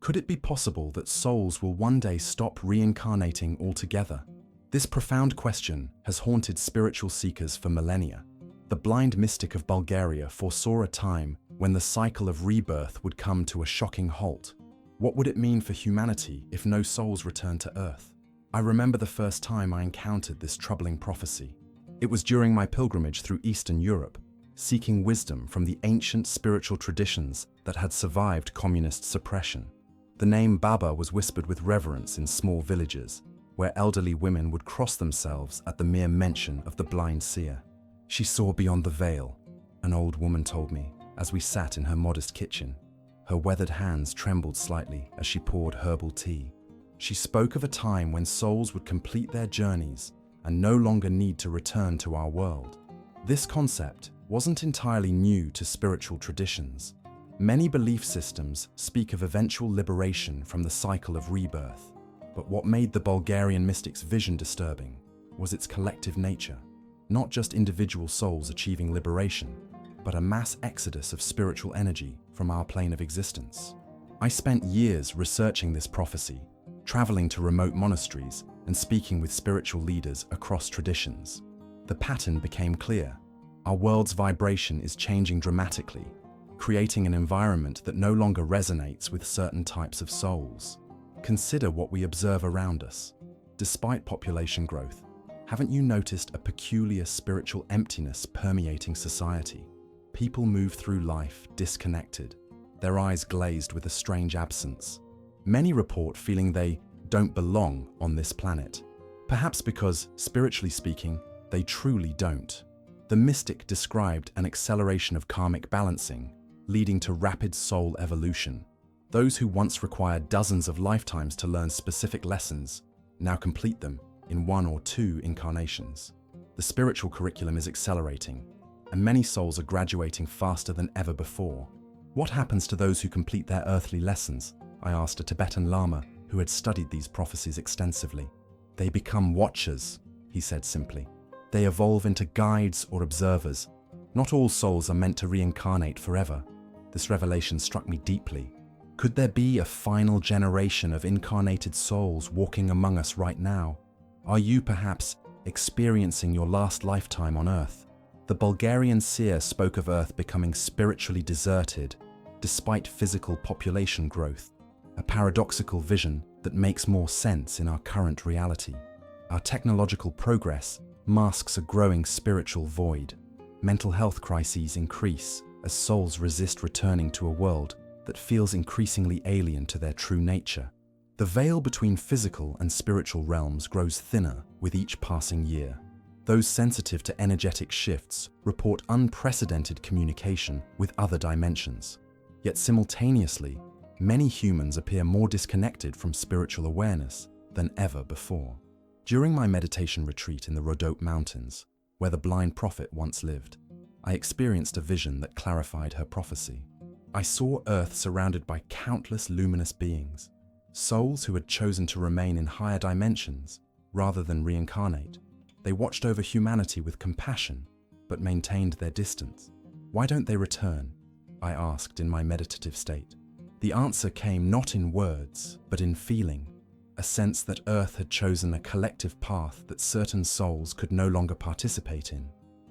Could it be possible that souls will one day stop reincarnating altogether? This profound question has haunted spiritual seekers for millennia. The blind mystic of Bulgaria foresaw a time when the cycle of rebirth would come to a shocking halt. What would it mean for humanity if no souls returned to Earth? I remember the first time I encountered this troubling prophecy. It was during my pilgrimage through Eastern Europe, seeking wisdom from the ancient spiritual traditions that had survived communist suppression. The name Baba was whispered with reverence in small villages, where elderly women would cross themselves at the mere mention of the blind seer. She saw beyond the veil, an old woman told me, as we sat in her modest kitchen. Her weathered hands trembled slightly as she poured herbal tea. She spoke of a time when souls would complete their journeys and no longer need to return to our world. This concept wasn't entirely new to spiritual traditions. Many belief systems speak of eventual liberation from the cycle of rebirth. But what made the Bulgarian mystic's vision disturbing was its collective nature. Not just individual souls achieving liberation, but a mass exodus of spiritual energy from our plane of existence. I spent years researching this prophecy, traveling to remote monasteries and speaking with spiritual leaders across traditions. The pattern became clear. Our world's vibration is changing dramatically, creating an environment that no longer resonates with certain types of souls. Consider what we observe around us. Despite population growth, haven't you noticed a peculiar spiritual emptiness permeating society? People move through life disconnected, their eyes glazed with a strange absence. Many report feeling they don't belong on this planet, perhaps because, spiritually speaking, they truly don't. The mystic described an acceleration of karmic balancing, leading to rapid soul evolution. Those who once required dozens of lifetimes to learn specific lessons now complete them in 1 or 2 incarnations. The spiritual curriculum is accelerating, and many souls are graduating faster than ever before. What happens to those who complete their earthly lessons? I asked a Tibetan Lama who had studied these prophecies extensively. They become watchers, he said simply. They evolve into guides or observers. Not all souls are meant to reincarnate forever. This revelation struck me deeply. Could there be a final generation of incarnated souls walking among us right now? Are you perhaps experiencing your last lifetime on Earth? The Bulgarian seer spoke of Earth becoming spiritually deserted despite physical population growth, a paradoxical vision that makes more sense in our current reality. Our technological progress masks a growing spiritual void. Mental health crises increase as souls resist returning to a world that feels increasingly alien to their true nature. The veil between physical and spiritual realms grows thinner with each passing year. Those sensitive to energetic shifts report unprecedented communication with other dimensions. Yet simultaneously, many humans appear more disconnected from spiritual awareness than ever before. During my meditation retreat in the Rhodope Mountains, where the blind prophet once lived, I experienced a vision that clarified her prophecy. I saw Earth surrounded by countless luminous beings, souls who had chosen to remain in higher dimensions rather than reincarnate. They watched over humanity with compassion, but maintained their distance. Why don't they return? I asked in my meditative state. The answer came not in words, but in feeling, a sense that Earth had chosen a collective path that certain souls could no longer participate in.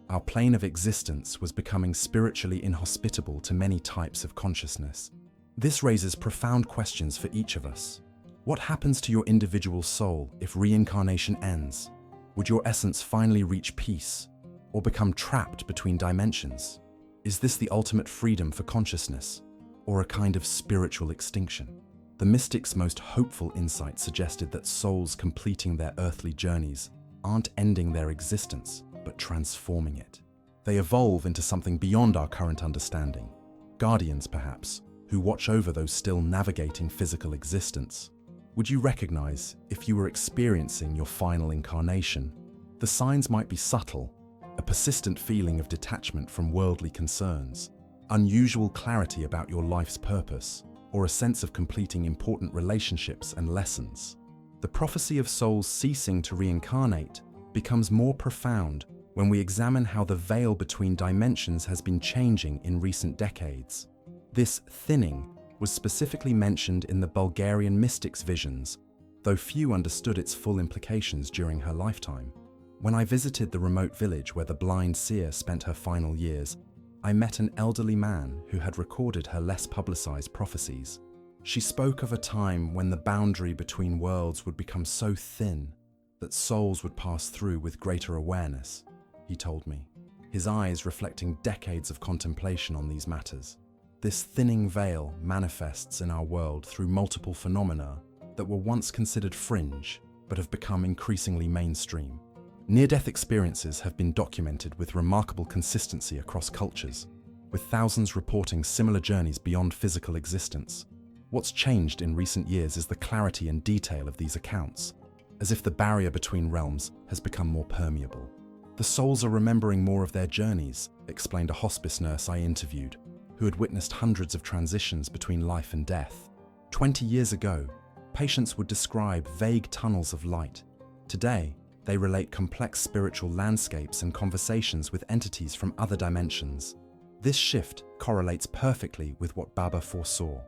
Our plane of existence was becoming spiritually inhospitable to many types of consciousness. This raises profound questions for each of us. What happens to your individual soul if reincarnation ends? Would your essence finally reach peace, or become trapped between dimensions? Is this the ultimate freedom for consciousness, or a kind of spiritual extinction? The mystic's most hopeful insight suggested that souls completing their earthly journeys aren't ending their existence, but transforming it. They evolve into something beyond our current understanding. Guardians, perhaps, who watch over those still navigating physical existence. Would you recognize if you were experiencing your final incarnation? The signs might be subtle, a persistent feeling of detachment from worldly concerns, unusual clarity about your life's purpose, or a sense of completing important relationships and lessons. The prophecy of souls ceasing to reincarnate becomes more profound when we examine how the veil between dimensions has been changing in recent decades. This thinning was specifically mentioned in the Bulgarian mystic's visions, though few understood its full implications during her lifetime. When I visited the remote village where the blind seer spent her final years, I met an elderly man who had recorded her less publicized prophecies. She spoke of a time when the boundary between worlds would become so thin that souls would pass through with greater awareness, he told me, his eyes reflecting decades of contemplation on these matters. This thinning veil manifests in our world through multiple phenomena that were once considered fringe but have become increasingly mainstream. Near-death experiences have been documented with remarkable consistency across cultures, with thousands reporting similar journeys beyond physical existence. What's changed in recent years is the clarity and detail of these accounts, as if the barrier between realms has become more permeable. The souls are remembering more of their journeys, explained a hospice nurse I interviewed, who had witnessed hundreds of transitions between life and death. 20 years ago, patients would describe vague tunnels of light. Today, they relate complex spiritual landscapes and conversations with entities from other dimensions. This shift correlates perfectly with what Baba foresaw,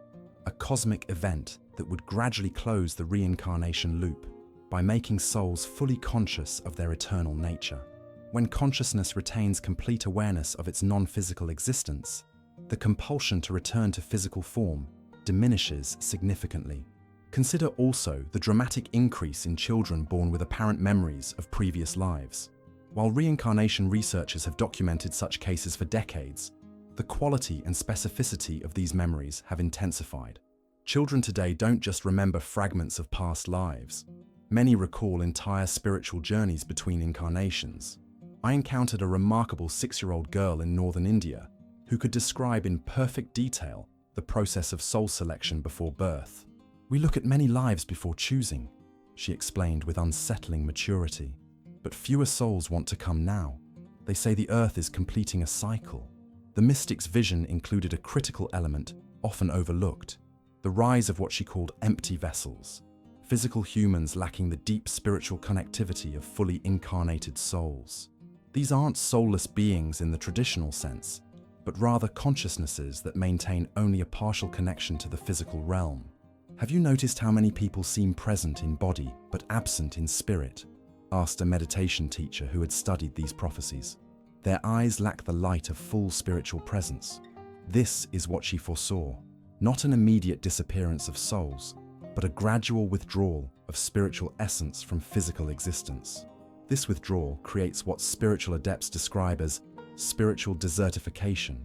a cosmic event that would gradually close the reincarnation loop by making souls fully conscious of their eternal nature. When consciousness retains complete awareness of its non-physical existence, the compulsion to return to physical form diminishes significantly. Consider also the dramatic increase in children born with apparent memories of previous lives. While reincarnation researchers have documented such cases for decades, the quality and specificity of these memories have intensified. Children today don't just remember fragments of past lives. Many recall entire spiritual journeys between incarnations. I encountered a remarkable 6-year-old girl in northern India who could describe in perfect detail the process of soul selection before birth. "We look at many lives before choosing," she explained with unsettling maturity. "But fewer souls want to come now. They say the earth is completing a cycle." The mystic's vision included a critical element often overlooked, the rise of what she called empty vessels, physical humans lacking the deep spiritual connectivity of fully incarnated souls. These aren't soulless beings in the traditional sense, but rather consciousnesses that maintain only a partial connection to the physical realm. "Have you noticed how many people seem present in body but absent in spirit?" asked a meditation teacher who had studied these prophecies. "Their eyes lack the light of full spiritual presence." This is what she foresaw, not an immediate disappearance of souls, but a gradual withdrawal of spiritual essence from physical existence. This withdrawal creates what spiritual adepts describe as spiritual desertification,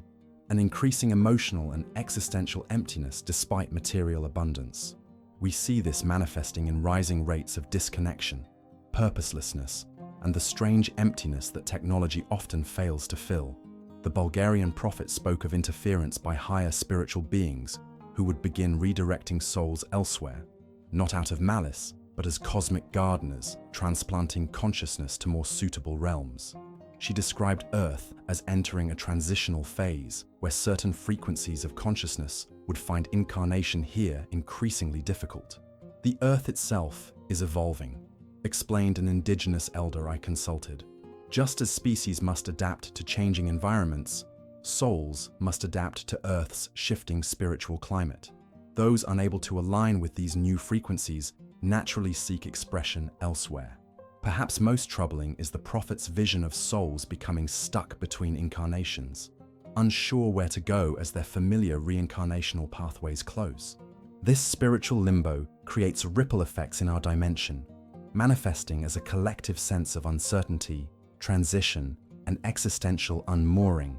an increasing emotional and existential emptiness despite material abundance. We see this manifesting in rising rates of disconnection, purposelessness, and the strange emptiness that technology often fails to fill. The Bulgarian prophet spoke of interference by higher spiritual beings who would begin redirecting souls elsewhere, not out of malice, but as cosmic gardeners, transplanting consciousness to more suitable realms. She described Earth as entering a transitional phase where certain frequencies of consciousness would find incarnation here increasingly difficult. "The Earth itself is evolving," explained an indigenous elder I consulted. "Just as species must adapt to changing environments, souls must adapt to Earth's shifting spiritual climate. Those unable to align with these new frequencies naturally seek expression elsewhere." Perhaps most troubling is the prophet's vision of souls becoming stuck between incarnations, unsure where to go as their familiar reincarnational pathways close. This spiritual limbo creates ripple effects in our dimension, manifesting as a collective sense of uncertainty, transition, and existential unmooring.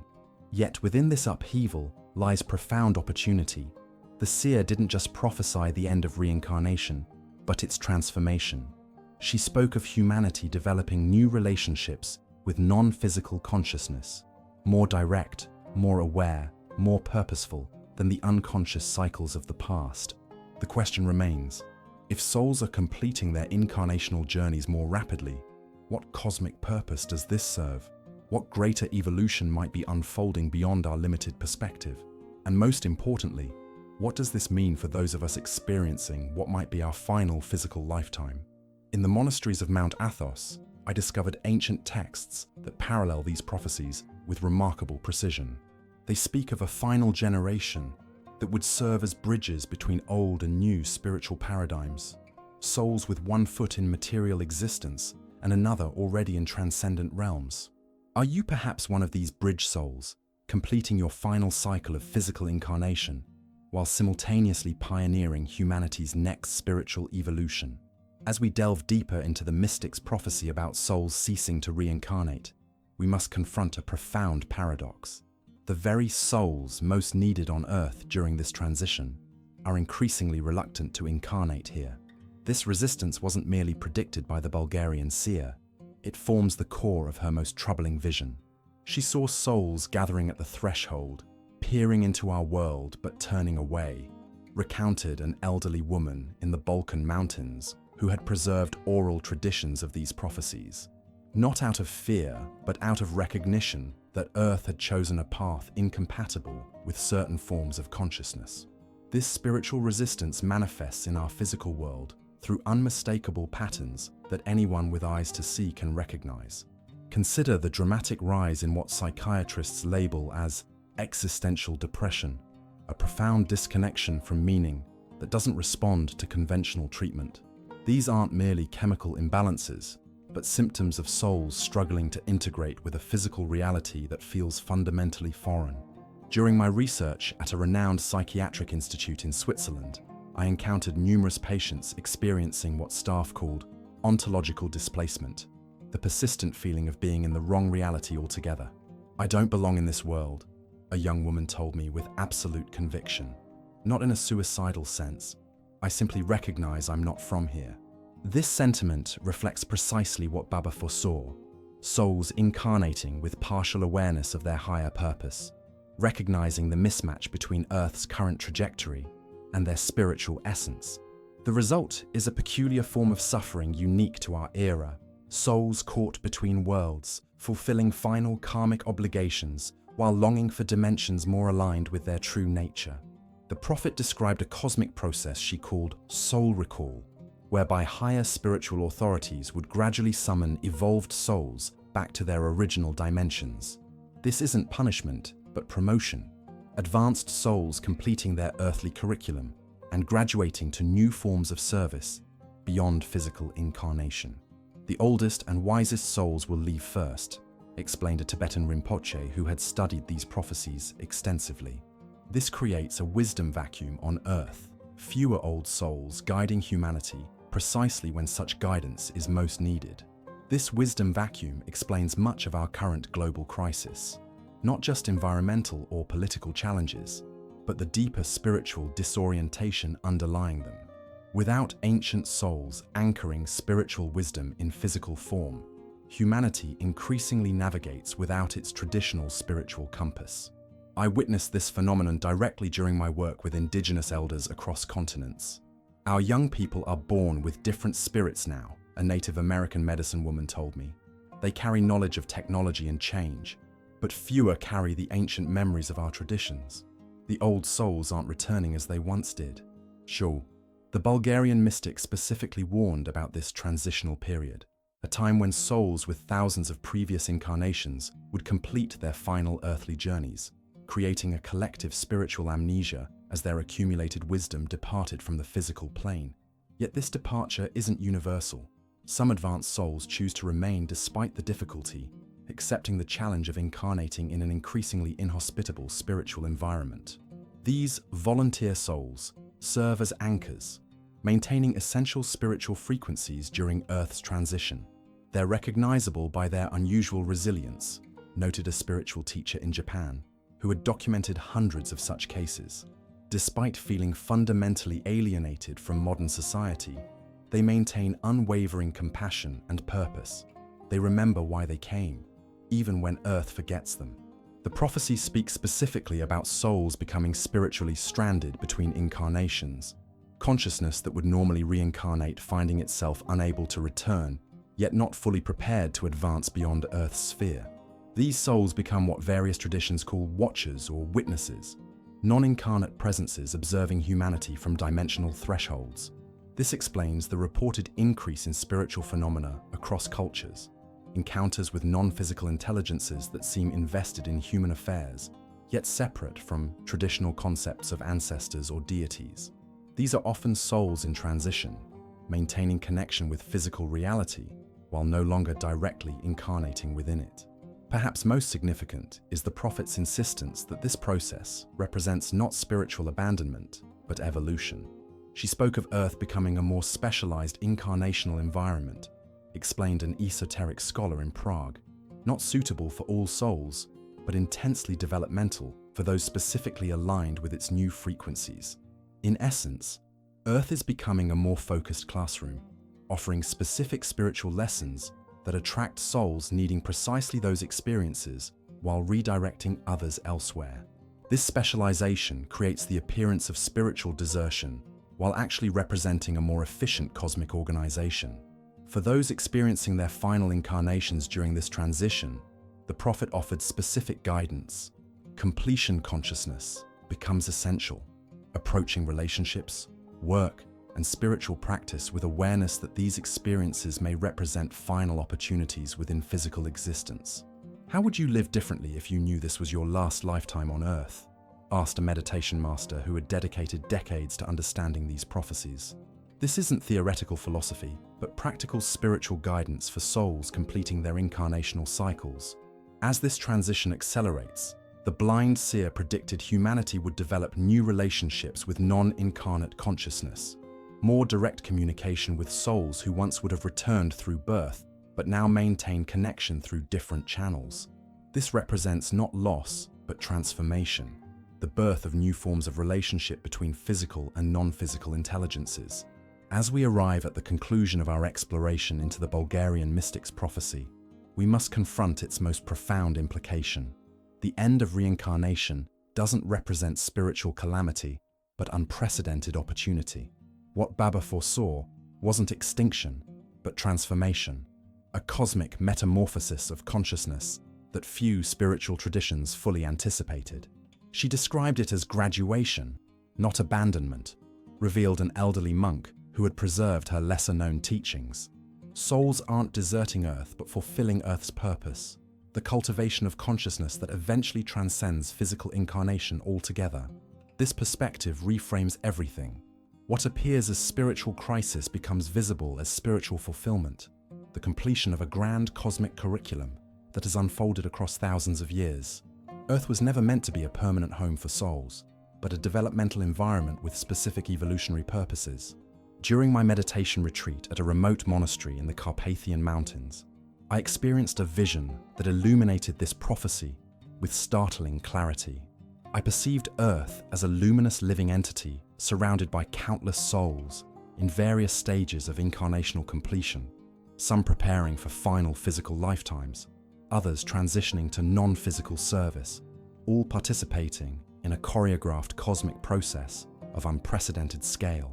Yet within this upheaval lies profound opportunity. The seer didn't just prophesy the end of reincarnation, but its transformation. She spoke of humanity developing new relationships with non-physical consciousness, more direct, more aware, more purposeful than the unconscious cycles of the past. The question remains, if souls are completing their incarnational journeys more rapidly, what cosmic purpose does this serve? What greater evolution might be unfolding beyond our limited perspective? And most importantly, what does this mean for those of us experiencing what might be our final physical lifetime? In the monasteries of Mount Athos, I discovered ancient texts that parallel these prophecies with remarkable precision. They speak of a final generation that that would serve as bridges between old and new spiritual paradigms. Souls with one foot in material existence and another already in transcendent realms. Are you perhaps one of these bridge souls, completing your final cycle of physical incarnation, while simultaneously pioneering humanity's next spiritual evolution? As we delve deeper into the mystic's prophecy about souls ceasing to reincarnate, we must confront a profound paradox. The very souls most needed on Earth during this transition are increasingly reluctant to incarnate here. This resistance wasn't merely predicted by the Bulgarian seer, it forms the core of her most troubling vision. She saw souls gathering at the threshold, peering into our world but turning away, recounted an elderly woman in the Balkan Mountains who had preserved oral traditions of these prophecies, not out of fear but out of recognition that Earth had chosen a path incompatible with certain forms of consciousness. This spiritual resistance manifests in our physical world through unmistakable patterns that anyone with eyes to see can recognize. Consider the dramatic rise in what psychiatrists label as existential depression, a profound disconnection from meaning that doesn't respond to conventional treatment. These aren't merely chemical imbalances, but symptoms of souls struggling to integrate with a physical reality that feels fundamentally foreign. During my research at a renowned psychiatric institute in Switzerland, I encountered numerous patients experiencing what staff called ontological displacement, the persistent feeling of being in the wrong reality altogether. "I don't belong in this world," a young woman told me with absolute conviction. Not in a suicidal sense. "I simply recognize I'm not from here." This sentiment reflects precisely what Baba foresaw: souls incarnating with partial awareness of their higher purpose, recognizing the mismatch between Earth's current trajectory and their spiritual essence. The result is a peculiar form of suffering unique to our era, souls caught between worlds, fulfilling final karmic obligations while longing for dimensions more aligned with their true nature. The prophet described a cosmic process she called soul recall, whereby higher spiritual authorities would gradually summon evolved souls back to their original dimensions. This isn't punishment, but promotion. Advanced souls completing their earthly curriculum and graduating to new forms of service beyond physical incarnation. "The oldest and wisest souls will leave first," explained a Tibetan Rinpoche who had studied these prophecies extensively. This creates a wisdom vacuum on Earth, fewer old souls guiding humanity precisely when such guidance is most needed. This wisdom vacuum explains much of our current global crisis. Not just environmental or political challenges, but the deeper spiritual disorientation underlying them. Without ancient souls anchoring spiritual wisdom in physical form, humanity increasingly navigates without its traditional spiritual compass. I witnessed this phenomenon directly during my work with indigenous elders across continents. "Our young people are born with different spirits now," a Native American medicine woman told me. "They carry knowledge of technology and change, but fewer carry the ancient memories of our traditions. The old souls aren't returning as they once did." Sure, the Bulgarian mystic specifically warned about this transitional period, a time when souls with thousands of previous incarnations would complete their final earthly journeys, creating a collective spiritual amnesia as their accumulated wisdom departed from the physical plane. Yet this departure isn't universal. Some advanced souls choose to remain despite the difficulty, accepting the challenge of incarnating in an increasingly inhospitable spiritual environment. These volunteer souls serve as anchors, maintaining essential spiritual frequencies during Earth's transition. They're recognizable by their unusual resilience, noted a spiritual teacher in Japan, who had documented hundreds of such cases. Despite feeling fundamentally alienated from modern society, they maintain unwavering compassion and purpose. They remember why they came, even when Earth forgets them. The prophecy speaks specifically about souls becoming spiritually stranded between incarnations, consciousness that would normally reincarnate finding itself unable to return, yet not fully prepared to advance beyond Earth's sphere. These souls become what various traditions call watchers or witnesses, non-incarnate presences observing humanity from dimensional thresholds. This explains the reported increase in spiritual phenomena across cultures, encounters with non-physical intelligences that seem invested in human affairs, yet separate from traditional concepts of ancestors or deities. These are often souls in transition, maintaining connection with physical reality while no longer directly incarnating within it. Perhaps most significant is the prophet's insistence that this process represents not spiritual abandonment, but evolution. She spoke of Earth becoming a more specialized incarnational environment, explained an esoteric scholar in Prague, not suitable for all souls, but intensely developmental for those specifically aligned with its new frequencies. In essence, Earth is becoming a more focused classroom, offering specific spiritual lessons that attract souls needing precisely those experiences while redirecting others elsewhere. This specialization creates the appearance of spiritual desertion while actually representing a more efficient cosmic organization. For those experiencing their final incarnations during this transition, the prophet offered specific guidance. Completion consciousness becomes essential, approaching relationships, work, and spiritual practice with awareness that these experiences may represent final opportunities within physical existence. How would you live differently if you knew this was your last lifetime on Earth? Asked a meditation master who had dedicated decades to understanding these prophecies. This isn't theoretical philosophy, but practical spiritual guidance for souls completing their incarnational cycles. As this transition accelerates, the blind seer predicted humanity would develop new relationships with non-incarnate consciousness, more direct communication with souls who once would have returned through birth, but now maintain connection through different channels. This represents not loss, but transformation, the birth of new forms of relationship between physical and non-physical intelligences. As we arrive at the conclusion of our exploration into the Bulgarian mystic's prophecy, we must confront its most profound implication. The end of reincarnation doesn't represent spiritual calamity, but unprecedented opportunity. What Baba foresaw wasn't extinction, but transformation, a cosmic metamorphosis of consciousness that few spiritual traditions fully anticipated. She described it as graduation, not abandonment, revealed an elderly monk who had preserved her lesser-known teachings. Souls aren't deserting Earth, but fulfilling Earth's purpose, the cultivation of consciousness that eventually transcends physical incarnation altogether. This perspective reframes everything. What appears as spiritual crisis becomes visible as spiritual fulfillment, the completion of a grand cosmic curriculum that has unfolded across thousands of years. Earth was never meant to be a permanent home for souls, but a developmental environment with specific evolutionary purposes. During my meditation retreat at a remote monastery in the Carpathian Mountains, I experienced a vision that illuminated this prophecy with startling clarity. I perceived Earth as a luminous living entity surrounded by countless souls in various stages of incarnational completion, some preparing for final physical lifetimes, others transitioning to non-physical service, all participating in a choreographed cosmic process of unprecedented scale.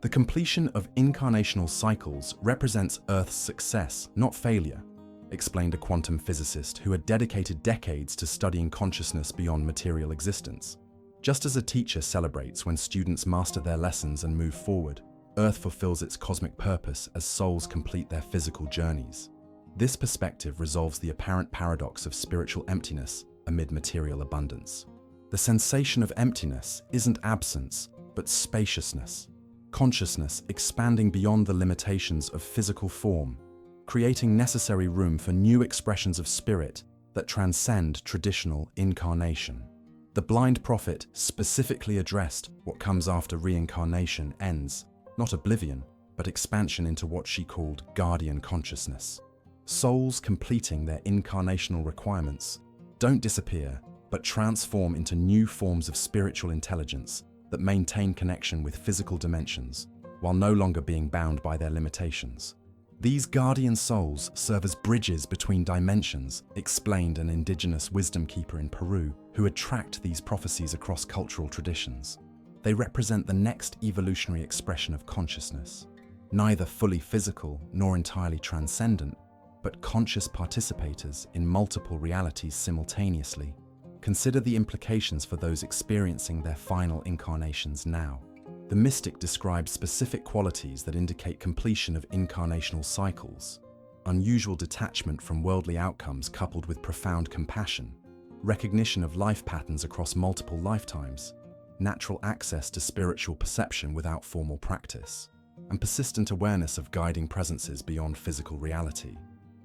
The completion of incarnational cycles represents Earth's success, not failure, explained a quantum physicist who had dedicated decades to studying consciousness beyond material existence. Just as a teacher celebrates when students master their lessons and move forward, Earth fulfills its cosmic purpose as souls complete their physical journeys. This perspective resolves the apparent paradox of spiritual emptiness amid material abundance. The sensation of emptiness isn't absence, but spaciousness. Consciousness expanding beyond the limitations of physical form, creating necessary room for new expressions of spirit that transcend traditional incarnation. The blind prophet specifically addressed what comes after reincarnation ends, not oblivion, but expansion into what she called guardian consciousness. Souls completing their incarnational requirements don't disappear, but transform into new forms of spiritual intelligence that maintain connection with physical dimensions, while no longer being bound by their limitations. These guardian souls serve as bridges between dimensions, explained an indigenous wisdom keeper in Peru who had tracked these prophecies across cultural traditions. They represent the next evolutionary expression of consciousness, neither fully physical nor entirely transcendent, but conscious participators in multiple realities simultaneously. Consider the implications for those experiencing their final incarnations now. The mystic describes specific qualities that indicate completion of incarnational cycles: unusual detachment from worldly outcomes coupled with profound compassion, recognition of life patterns across multiple lifetimes, natural access to spiritual perception without formal practice, and persistent awareness of guiding presences beyond physical reality.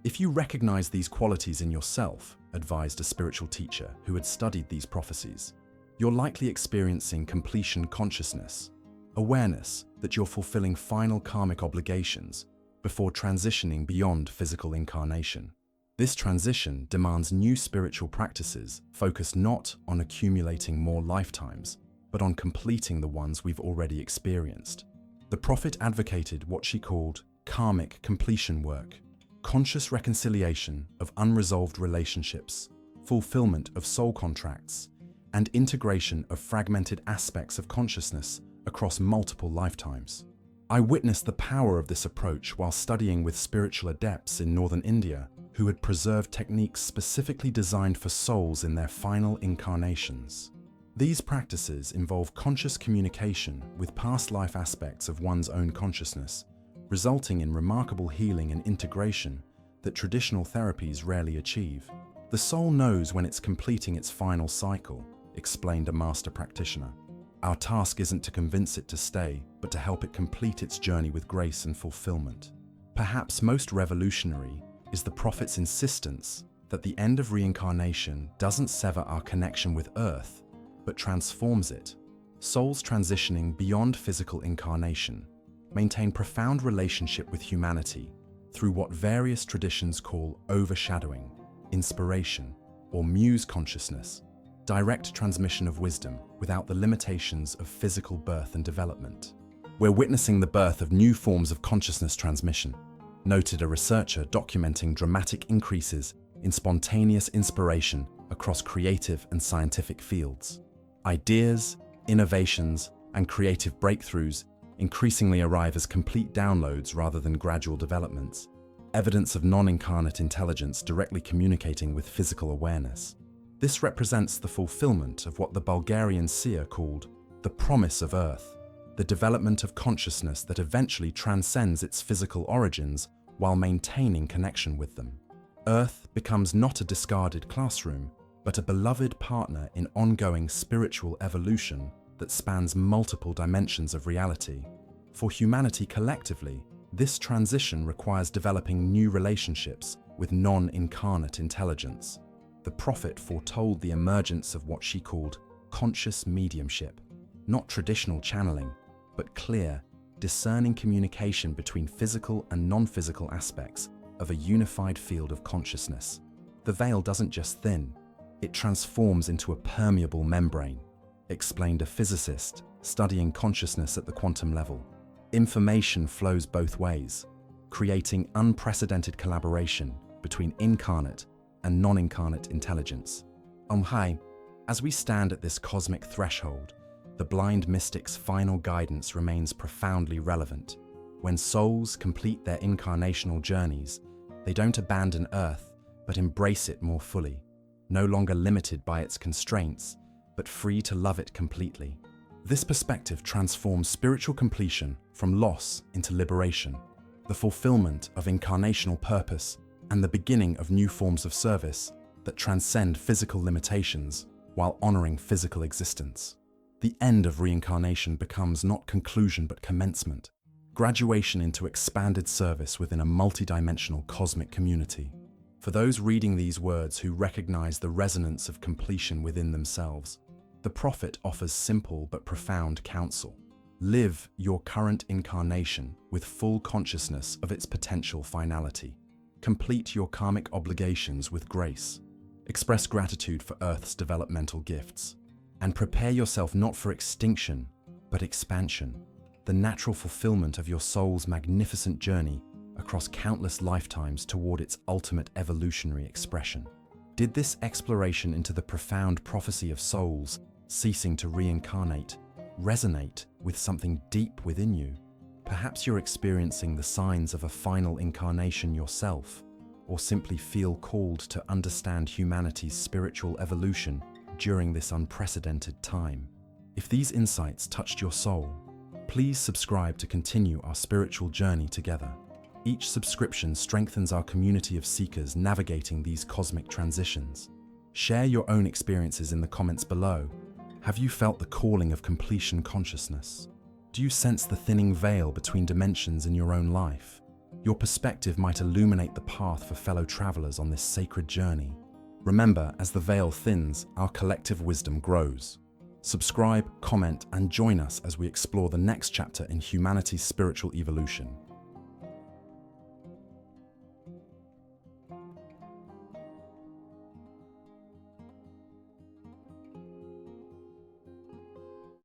If you recognize these qualities in yourself, advised a spiritual teacher who had studied these prophecies, you're likely experiencing completion consciousness, awareness that you're fulfilling final karmic obligations before transitioning beyond physical incarnation. This transition demands new spiritual practices focused not on accumulating more lifetimes, but on completing the ones we've already experienced. The prophet advocated what she called karmic completion work, conscious reconciliation of unresolved relationships, fulfillment of soul contracts, and integration of fragmented aspects of consciousness across multiple lifetimes. I witnessed the power of this approach while studying with spiritual adepts in northern India who had preserved techniques specifically designed for souls in their final incarnations. These practices involve conscious communication with past life aspects of one's own consciousness, resulting in remarkable healing and integration that traditional therapies rarely achieve. The soul knows when it's completing its final cycle, explained a master practitioner. Our task isn't to convince it to stay, but to help it complete its journey with grace and fulfillment. Perhaps most revolutionary is the prophet's insistence that the end of reincarnation doesn't sever our connection with Earth, but transforms it. Souls transitioning beyond physical incarnation maintain profound relationship with humanity through what various traditions call overshadowing, inspiration, or muse consciousness, direct transmission of wisdom without the limitations of physical birth and development. We're witnessing the birth of new forms of consciousness transmission, noted a researcher documenting dramatic increases in spontaneous inspiration across creative and scientific fields. Ideas, innovations, and creative breakthroughs increasingly arrive as complete downloads rather than gradual developments, evidence of non-incarnate intelligence directly communicating with physical awareness. This represents the fulfillment of what the Bulgarian seer called the promise of Earth, the development of consciousness that eventually transcends its physical origins while maintaining connection with them. Earth becomes not a discarded classroom, but a beloved partner in ongoing spiritual evolution that spans multiple dimensions of reality. For humanity collectively, this transition requires developing new relationships with non-incarnate intelligence. The prophet foretold the emergence of what she called conscious mediumship, not traditional channeling, but clear, discerning communication between physical and non-physical aspects of a unified field of consciousness. The veil doesn't just thin, it transforms into a permeable membrane, explained a physicist studying consciousness at the quantum level. Information flows both ways, creating unprecedented collaboration between incarnate and non-incarnate intelligence. High, as we stand at this cosmic threshold, the blind mystic's final guidance remains profoundly relevant. When souls complete their incarnational journeys, they don't abandon Earth, but embrace it more fully, no longer limited by its constraints, but free to love it completely. This perspective transforms spiritual completion from loss into liberation, the fulfillment of incarnational purpose, and the beginning of new forms of service that transcend physical limitations while honoring physical existence. The end of reincarnation becomes not conclusion but commencement, graduation into expanded service within a multidimensional cosmic community. For those reading these words who recognize the resonance of completion within themselves, the prophet offers simple but profound counsel. Live your current incarnation with full consciousness of its potential finality. Complete your karmic obligations with grace. Express gratitude for Earth's developmental gifts. And prepare yourself not for extinction, but expansion, the natural fulfillment of your soul's magnificent journey across countless lifetimes toward its ultimate evolutionary expression. Did this exploration into the profound prophecy of souls ceasing to reincarnate resonate with something deep within you? Perhaps you're experiencing the signs of a final incarnation yourself, or simply feel called to understand humanity's spiritual evolution during this unprecedented time. If these insights touched your soul, please subscribe to continue our spiritual journey together. Each subscription strengthens our community of seekers navigating these cosmic transitions. Share your own experiences in the comments below. Have you felt the calling of completion consciousness? Do you sense the thinning veil between dimensions in your own life? Your perspective might illuminate the path for fellow travelers on this sacred journey. Remember, as the veil thins, our collective wisdom grows. Subscribe, comment, and join us as we explore the next chapter in humanity's spiritual evolution.